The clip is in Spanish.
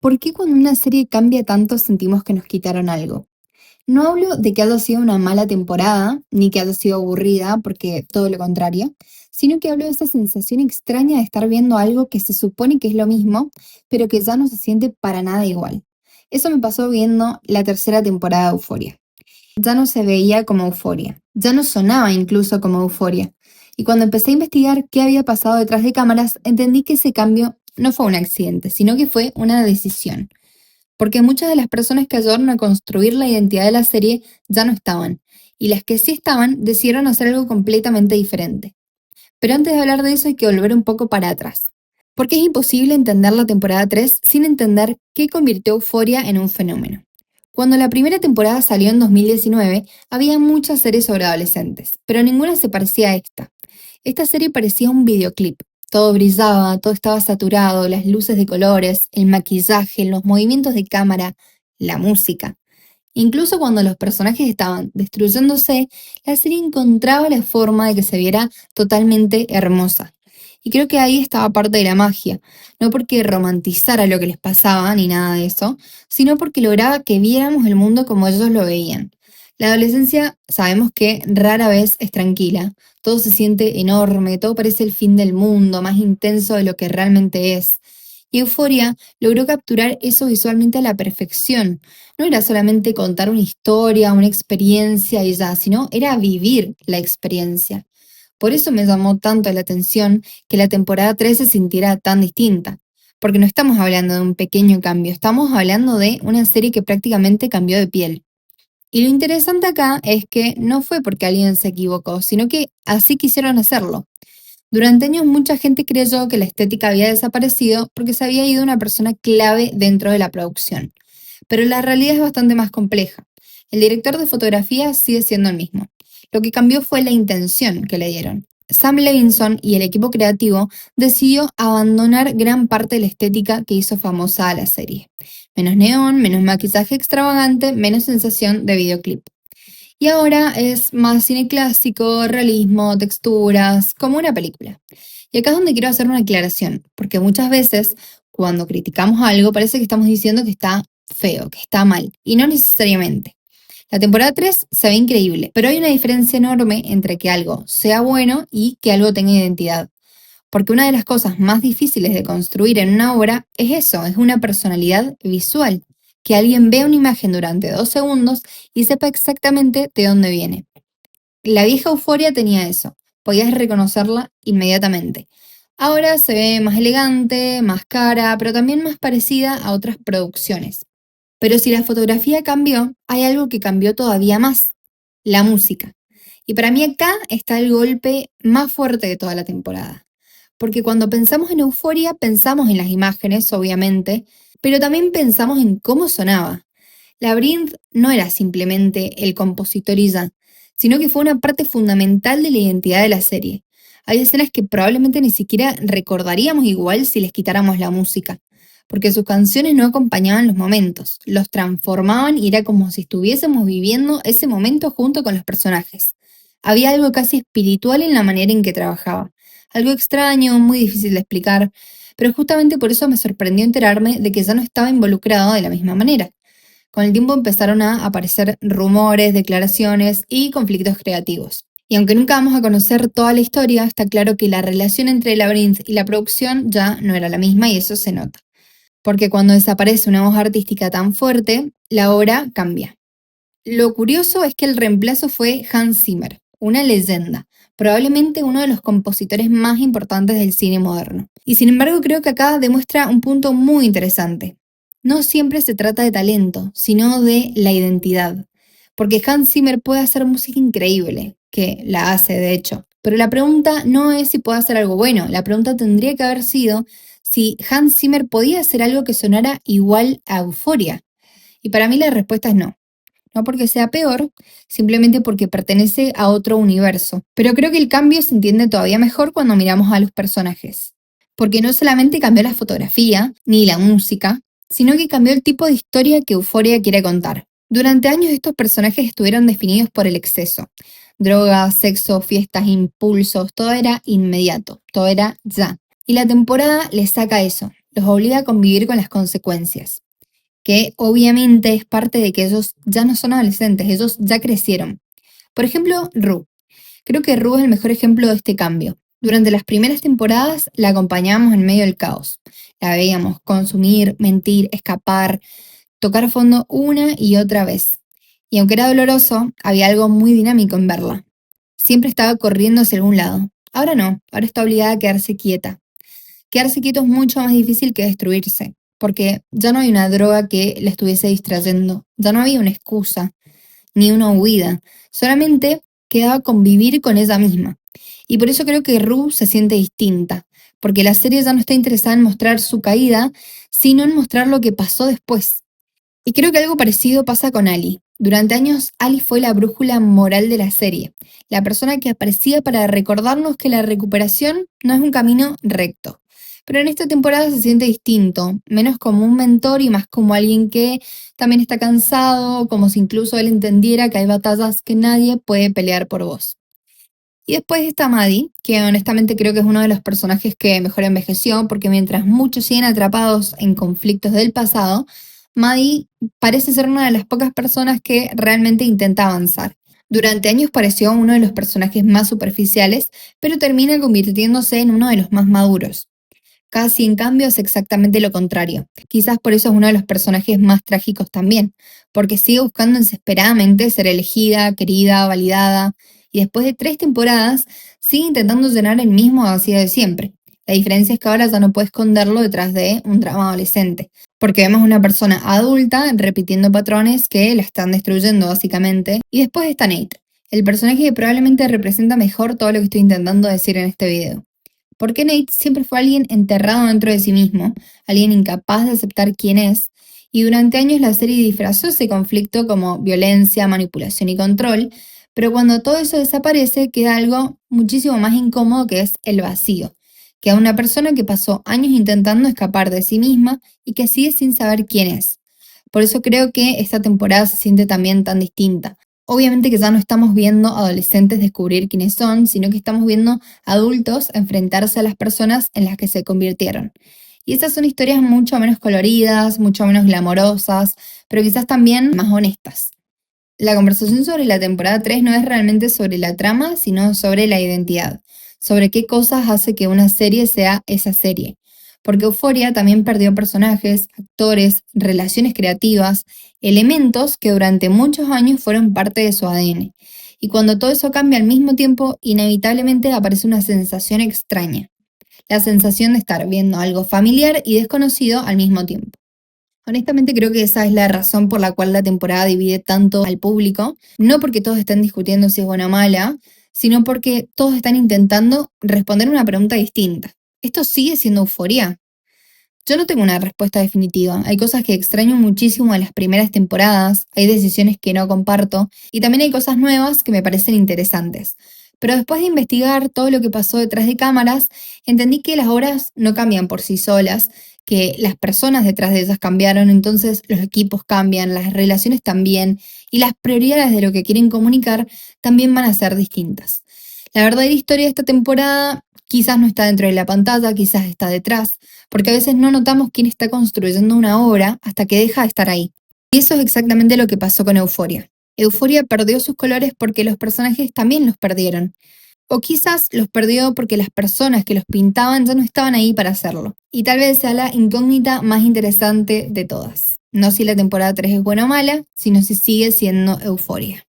¿Por qué cuando una serie cambia tanto sentimos que nos quitaron algo? No hablo de que haya sido una mala temporada, ni que haya sido aburrida, porque todo lo contrario, sino que hablo de esa sensación extraña de estar viendo algo que se supone que es lo mismo, pero que ya no se siente para nada igual. Eso me pasó viendo la tercera temporada de Euforia. Ya no se veía como Euforia, ya no sonaba incluso como Euforia. Y cuando empecé a investigar qué había pasado detrás de cámaras, entendí que ese cambio no fue un accidente, sino que fue una decisión porque muchas de las personas que ayudaron a construir la identidad de la serie ya no estaban, y las que sí estaban decidieron hacer algo completamente diferente. Pero antes de hablar de eso hay que volver un poco para atrás, porque es imposible entender la temporada 3 sin entender qué convirtió Euphoria en un fenómeno. Cuando la primera temporada salió en 2019, había muchas series sobre adolescentes, pero ninguna se parecía a esta. Esta serie parecía un videoclip. Todo brillaba, todo estaba saturado, las luces de colores, el maquillaje, los movimientos de cámara, la música. Incluso cuando los personajes estaban destruyéndose, la serie encontraba la forma de que se viera totalmente hermosa. Y creo que ahí estaba parte de la magia, no porque romantizara lo que les pasaba ni nada de eso, sino porque lograba que viéramos el mundo como ellos lo veían. La adolescencia sabemos que rara vez es tranquila, todo se siente enorme, todo parece el fin del mundo, más intenso de lo que realmente es. Y Euphoria logró capturar eso visualmente a la perfección. No era solamente contar una historia, una experiencia y ya, sino era vivir la experiencia. Por eso me llamó tanto la atención que la temporada 3 se sintiera tan distinta. Porque no estamos hablando de un pequeño cambio, estamos hablando de una serie que prácticamente cambió de piel. Y lo interesante acá es que no fue porque alguien se equivocó, sino que así quisieron hacerlo. Durante años mucha gente creyó que la estética había desaparecido porque se había ido una persona clave dentro de la producción. Pero la realidad es bastante más compleja. El director de fotografía sigue siendo el mismo. Lo que cambió fue la intención que le dieron. Sam Levinson y el equipo creativo decidió abandonar gran parte de la estética que hizo famosa a la serie. Menos neón, menos maquillaje extravagante, menos sensación de videoclip. Y ahora es más cine clásico, realismo, texturas, como una película. Y acá es donde quiero hacer una aclaración, porque muchas veces cuando criticamos algo parece que estamos diciendo que está feo, que está mal, y no necesariamente. La temporada 3 se ve increíble, pero hay una diferencia enorme entre que algo sea bueno y que algo tenga identidad. Porque una de las cosas más difíciles de construir en una obra es eso, es una personalidad visual. Que alguien vea una imagen durante 2 segundos y sepa exactamente de dónde viene. La vieja Euforia tenía eso, podías reconocerla inmediatamente. Ahora se ve más elegante, más cara, pero también más parecida a otras producciones. Pero si la fotografía cambió, hay algo que cambió todavía más, la música. Y para mí acá está el golpe más fuerte de toda la temporada. Porque cuando pensamos en Euforia, pensamos en las imágenes, obviamente, pero también pensamos en cómo sonaba. Labyrinth no era simplemente el compositor y ya, sino que fue una parte fundamental de la identidad de la serie. Hay escenas que probablemente ni siquiera recordaríamos igual si les quitáramos la música, porque sus canciones no acompañaban los momentos, los transformaban y era como si estuviésemos viviendo ese momento junto con los personajes. Había algo casi espiritual en la manera en que trabajaba, algo extraño, muy difícil de explicar, pero justamente por eso me sorprendió enterarme de que ya no estaba involucrado de la misma manera. Con el tiempo empezaron a aparecer rumores, declaraciones y conflictos creativos. Y aunque nunca vamos a conocer toda la historia, está claro que la relación entre Labyrinth y la producción ya no era la misma y eso se nota. Porque cuando desaparece una voz artística tan fuerte, la obra cambia. Lo curioso es que el reemplazo fue Hans Zimmer, una leyenda, probablemente uno de los compositores más importantes del cine moderno. Y sin embargo creo que acá demuestra un punto muy interesante. No siempre se trata de talento, sino de la identidad. Porque Hans Zimmer puede hacer música increíble, que la hace de hecho. Pero la pregunta no es si puede hacer algo bueno, la pregunta tendría que haber sido si Hans Zimmer podía hacer algo que sonara igual a Euphoria. Y para mí la respuesta es no. No porque sea peor, simplemente porque pertenece a otro universo. Pero creo que el cambio se entiende todavía mejor cuando miramos a los personajes. Porque no solamente cambió la fotografía, ni la música, sino que cambió el tipo de historia que Euphoria quiere contar. Durante años estos personajes estuvieron definidos por el exceso. Drogas, sexo, fiestas, impulsos, todo era inmediato, todo era ya. Y la temporada les saca eso. los obliga a convivir con las consecuencias, que obviamente es parte de que ellos ya no son adolescentes, ellos ya crecieron. Por ejemplo, Rue. Creo que Rue es el mejor ejemplo de este cambio. Durante las primeras temporadas la acompañábamos en medio del caos. La veíamos consumir, mentir, escapar, tocar fondo una y otra vez. Y aunque era doloroso, había algo muy dinámico en verla. Siempre estaba corriendo hacia algún lado. Ahora no, ahora está obligada a quedarse quieta. Quedarse quieto es mucho más difícil que destruirse, porque ya no hay una droga que la estuviese distrayendo, ya no había una excusa, ni una huida, solamente quedaba convivir con ella misma. Y por eso creo que Rue se siente distinta, porque la serie ya no está interesada en mostrar su caída, sino en mostrar lo que pasó después. Y creo que algo parecido pasa con Ali. Durante años, Ali fue la brújula moral de la serie, la persona que aparecía para recordarnos que la recuperación no es un camino recto. Pero en esta temporada se siente distinto, menos como un mentor y más como alguien que también está cansado, como si incluso él entendiera que hay batallas que nadie puede pelear por vos. Y después está Maddie, que honestamente creo que es uno de los personajes que mejor envejeció, porque mientras muchos siguen atrapados en conflictos del pasado, Maddie parece ser una de las pocas personas que realmente intenta avanzar. Durante años pareció uno de los personajes más superficiales, pero termina convirtiéndose en uno de los más maduros. Casi en cambio es exactamente lo contrario. Quizás por eso es uno de los personajes más trágicos también, porque sigue buscando desesperadamente ser elegida, querida, validada, y después de 3 temporadas sigue intentando llenar el mismo vacío de siempre. La diferencia es que ahora ya no puede esconderlo detrás de un drama adolescente, porque vemos una persona adulta repitiendo patrones que la están destruyendo básicamente. Y después está Nate, el personaje que probablemente representa mejor todo lo que estoy intentando decir en este video. Porque Nate siempre fue alguien enterrado dentro de sí mismo, alguien incapaz de aceptar quién es, y durante años la serie disfrazó ese conflicto como violencia, manipulación y control, pero cuando todo eso desaparece queda algo muchísimo más incómodo que es el vacío. Queda una persona que pasó años intentando escapar de sí misma y que sigue sin saber quién es. Por eso creo que esta temporada se siente también tan distinta. Obviamente que ya no estamos viendo adolescentes descubrir quiénes son, sino que estamos viendo adultos enfrentarse a las personas en las que se convirtieron. Y esas son historias mucho menos coloridas, mucho menos glamorosas, pero quizás también más honestas. La conversación sobre la temporada 3 no es realmente sobre la trama, sino sobre la identidad, sobre qué cosas hace que una serie sea esa serie. Porque Euphoria también perdió personajes, actores, relaciones creativas, elementos que durante muchos años fueron parte de su ADN. Y cuando todo eso cambia al mismo tiempo, inevitablemente aparece una sensación extraña, la sensación de estar viendo algo familiar y desconocido al mismo tiempo. Honestamente creo que esa es la razón por la cual la temporada divide tanto al público, no porque todos estén discutiendo si es buena o mala, sino porque todos están intentando responder una pregunta distinta. ¿Esto sigue siendo euforia? Yo no tengo una respuesta definitiva. Hay cosas que extraño muchísimo de las primeras temporadas, hay decisiones que no comparto y también hay cosas nuevas que me parecen interesantes. Pero después de investigar todo lo que pasó detrás de cámaras, entendí que las obras no cambian por sí solas, que las personas detrás de ellas cambiaron, entonces los equipos cambian, las relaciones también y las prioridades de lo que quieren comunicar también van a ser distintas. La verdadera historia de esta temporada quizás no está dentro de la pantalla, quizás está detrás, porque a veces no notamos quién está construyendo una obra hasta que deja de estar ahí. Y eso es exactamente lo que pasó con Euphoria. Euphoria perdió sus colores porque los personajes también los perdieron. O quizás los perdió porque las personas que los pintaban ya no estaban ahí para hacerlo. Y tal vez sea la incógnita más interesante de todas. No si la temporada 3 es buena o mala, sino si sigue siendo Euphoria.